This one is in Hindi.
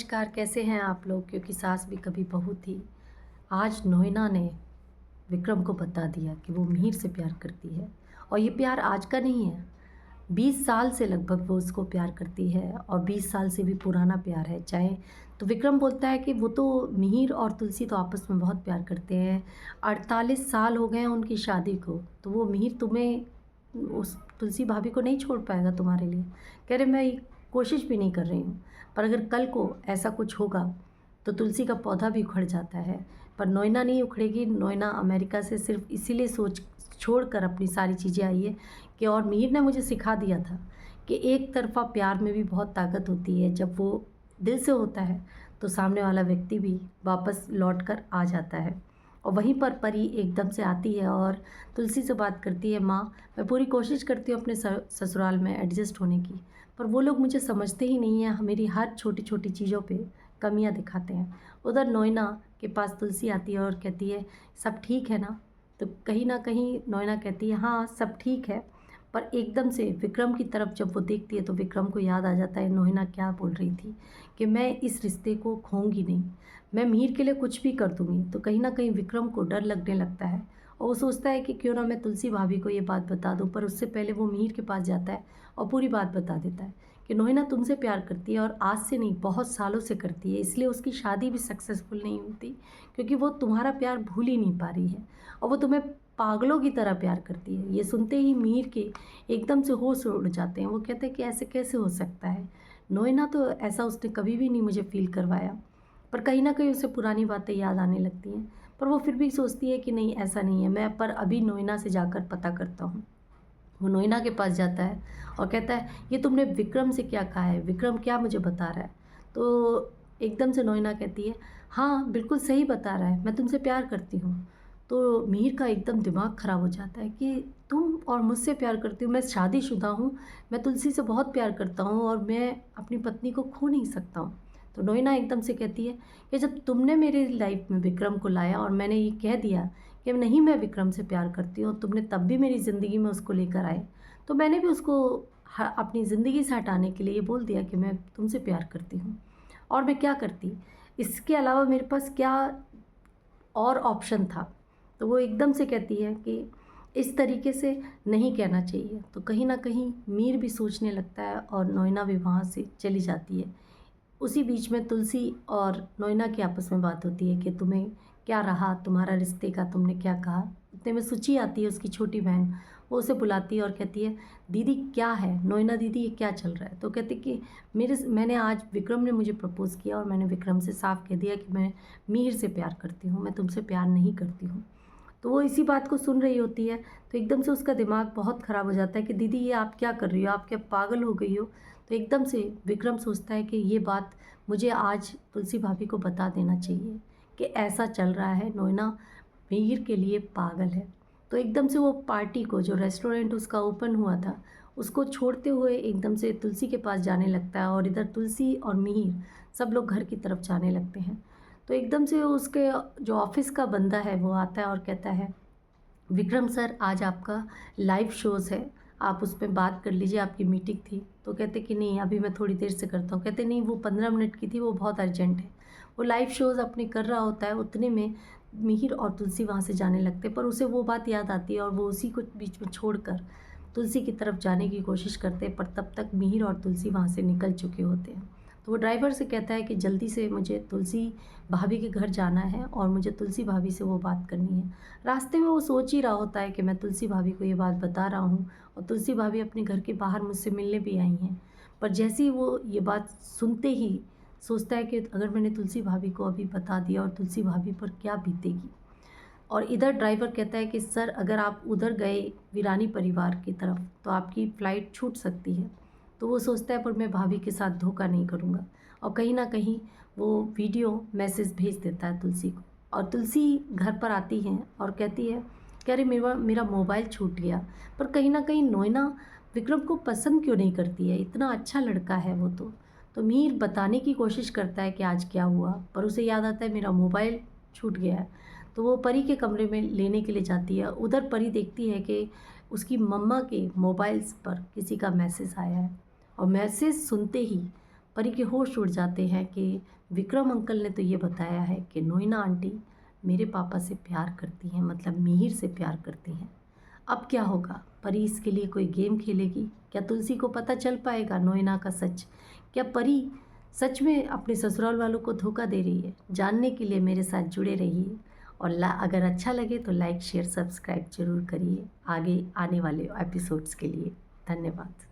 नमस्कार, कैसे हैं आप लोग? क्योंकि सास भी कभी बहू थी। आज नोएना ने विक्रम को बता दिया कि वो मिहिर से प्यार करती है और ये प्यार आज का नहीं है। 20 साल से लगभग वो उसको प्यार करती है और 20 साल से भी पुराना प्यार है। चाहे तो विक्रम बोलता है कि वो तो मिहिर और तुलसी तो आपस में बहुत प्यार करते हैं। 48 साल हो गए हैं उनकी शादी को, तो वो मिहिर तुम्हें उस तुलसी भाभी को नहीं छोड़ पाएगा तुम्हारे लिए। कह रहे मैं कोशिश भी नहीं कर रही हूँ, पर अगर कल को ऐसा कुछ होगा तो तुलसी का पौधा भी उखड़ जाता है, पर नोएना नहीं उखड़ेगी। नोएना अमेरिका से सिर्फ इसीलिए सोच छोड़कर अपनी सारी चीज़ें आई है कि और मिहिर ने मुझे सिखा दिया था कि एक तरफ़ा प्यार में भी बहुत ताकत होती है। जब वो दिल से होता है तो सामने वाला व्यक्ति भी वापस लौट कर आ जाता है। और वहीं पर परी एकदम से आती है और तुलसी से बात करती है, माँ मैं पूरी कोशिश करती हूँ अपने ससुराल में एडजस्ट होने की, पर वो लोग मुझे समझते ही नहीं हैं। मेरी हर छोटी छोटी चीज़ों पे कमियां दिखाते हैं। उधर नोएना के पास तुलसी आती है और कहती है सब ठीक है ना? तो कहीं ना कहीं नोएना कहती है हाँ सब ठीक है, पर एकदम से विक्रम की तरफ जब वो देखती है तो विक्रम को याद आ जाता है नोएना क्या बोल रही थी कि मैं इस रिश्ते को खोऊंगी नहीं, मैं मिहिर के लिए कुछ भी कर दूंगी। तो कहीं ना कहीं विक्रम को डर लगने लगता है और वो सोचता है कि क्यों ना मैं तुलसी भाभी को ये बात बता दूं, पर उससे पहले वो मिहिर के पास जाता है और पूरी बात बता देता है कि नोएना तुमसे प्यार करती है और आज से नहीं बहुत सालों से करती है, इसलिए उसकी शादी भी सक्सेसफुल नहीं होती क्योंकि वो तुम्हारा प्यार भूल ही नहीं पा रही है और वो तुम्हें पागलों की तरह प्यार करती है। ये सुनते ही मिहिर के एकदम से होश उड़ जाते हैं। वो कहते हैं कि ऐसे कैसे हो सकता है, नोएना तो ऐसा उसने कभी भी नहीं मुझे फील करवाया। पर कहीं ना कहीं उसे पुरानी बातें याद आने लगती हैं, पर वो फिर भी सोचती है कि नहीं ऐसा नहीं है, मैं पर अभी नोएना से जाकर पता करता हूँ। वो नोएना के पास जाता है और कहता है ये तुमने विक्रम से क्या कहा है, विक्रम क्या मुझे बता रहा है? तो एकदम से नोएना कहती है हाँ बिल्कुल सही बता रहा है, मैं तुमसे प्यार करती हूँ। तो मिहिर का एकदम दिमाग ख़राब हो जाता है कि तुम और मुझसे प्यार करती हो, मैं शादीशुदा हूँ, मैं तुलसी से बहुत प्यार करता हूँ और मैं अपनी पत्नी को खो नहीं सकता हूँ। तो नोएना एकदम से कहती है कि जब तुमने मेरी लाइफ में विक्रम को लाया और मैंने ये कह दिया कि नहीं मैं विक्रम से प्यार करती हूँ, तुमने तब भी मेरी ज़िंदगी में उसको लेकर आए, तो मैंने भी उसको अपनी ज़िंदगी से हटाने के लिए ये बोल दिया कि मैं तुमसे प्यार करती हूँ। और मैं क्या करती, इसके अलावा मेरे पास क्या और ऑप्शन था? तो वो एकदम से कहती है कि इस तरीके से नहीं कहना चाहिए। तो कहीं ना कहीं मीर भी सोचने लगता है और नोएना भी वहाँ से चली जाती है। उसी बीच में तुलसी और नोएना की आपस में बात होती है कि तुम्हें क्या रहा तुम्हारा रिश्ते का, तुमने क्या कहा? इतने में सुची आती है उसकी छोटी बहन, वो उसे बुलाती है और कहती है दीदी क्या है, नोएना दीदी ये क्या चल रहा है? तो कहती कि मैंने आज विक्रम ने मुझे प्रपोज़ किया और मैंने विक्रम से साफ कह दिया कि मैं मिहिर से प्यार करती हूँ, मैं तुमसे प्यार नहीं करती हूँ। तो वो इसी बात को सुन रही होती है तो एकदम से उसका दिमाग बहुत ख़राब हो जाता है कि दीदी ये आप क्या कर रही हो, आप क्या पागल हो गई हो? तो एकदम से विक्रम सोचता है कि ये बात मुझे आज तुलसी भाभी को बता देना चाहिए कि ऐसा चल रहा है, नोएना मिहिर के लिए पागल है। तो एकदम से वो पार्टी को, जो रेस्टोरेंट उसका ओपन हुआ था, उसको छोड़ते हुए एकदम से तुलसी के पास जाने लगता है और इधर तुलसी और मिहिर सब लोग घर की तरफ जाने लगते हैं। तो एकदम से उसके जो ऑफिस का बंदा है वो आता है और कहता है विक्रम सर आज आपका लाइव शोज़ है, आप उस पर बात कर लीजिए, आपकी मीटिंग थी। तो कहते कि नहीं अभी मैं थोड़ी देर से करता हूँ। कहते नहीं वो 15 मिनट की थी, वो बहुत अर्जेंट है। वो लाइव शोज़ अपने कर रहा होता है, उतने में मिहिर और तुलसी वहाँ से जाने लगते हैं, पर उसे वो बात याद आती है और वो उसी को बीच में छोड़कर तुलसी की तरफ जाने की कोशिश करते हैं, पर तब तक मिहिर और तुलसी वहाँ से निकल चुके होते हैं। तो वो ड्राइवर से कहता है कि जल्दी से मुझे तुलसी भाभी के घर जाना है और मुझे तुलसी भाभी से वो बात करनी है। रास्ते में वो सोच ही रहा होता है कि मैं तुलसी भाभी को ये बात बता रहा हूँ और तुलसी भाभी अपने घर के बाहर मुझसे मिलने भी आई हैं, पर जैसे ही वो ये बात सुनते ही सोचता है कि अगर मैंने तुलसी भाभी को अभी बता दिया और तुलसी भाभी पर क्या बीतेगी। और इधर ड्राइवर कहता है कि सर अगर आप उधर गए वीरानी परिवार की तरफ तो आपकी फ़्लाइट छूट सकती है। तो वो सोचता है पर मैं भाभी के साथ धोखा नहीं करूँगा और कहीं ना कहीं वो वीडियो मैसेज भेज देता है तुलसी को। और तुलसी घर पर आती है और कहती है कि अरे मेरा मेरा मोबाइल छूट गया। पर कहीं ना कहीं नोएना विक्रम को पसंद क्यों नहीं करती है, इतना अच्छा लड़का है वो तो मीर बताने की कोशिश करता है कि आज क्या हुआ, पर उसे याद आता है मेरा मोबाइल छूट गया है। तो वो परी के कमरे में लेने के लिए जाती है। उधर परी देखती है कि उसकी मम्मा के मोबाइल्स पर किसी का मैसेज आया है और मैसेज सुनते ही परी के होश उड़ जाते हैं कि विक्रम अंकल ने तो ये बताया है कि नोइना आंटी मेरे पापा से प्यार करती हैं, मतलब मिहिर से प्यार करती हैं। अब क्या होगा? परी इसके लिए कोई गेम खेलेगी? क्या तुलसी को पता चल पाएगा नोइना का सच? क्या परी सच में अपने ससुराल वालों को धोखा दे रही है? जानने के लिए मेरे साथ जुड़े रहिए और अगर अच्छा लगे तो लाइक शेयर सब्सक्राइब जरूर करिए आगे आने वाले एपिसोड्स के लिए। धन्यवाद।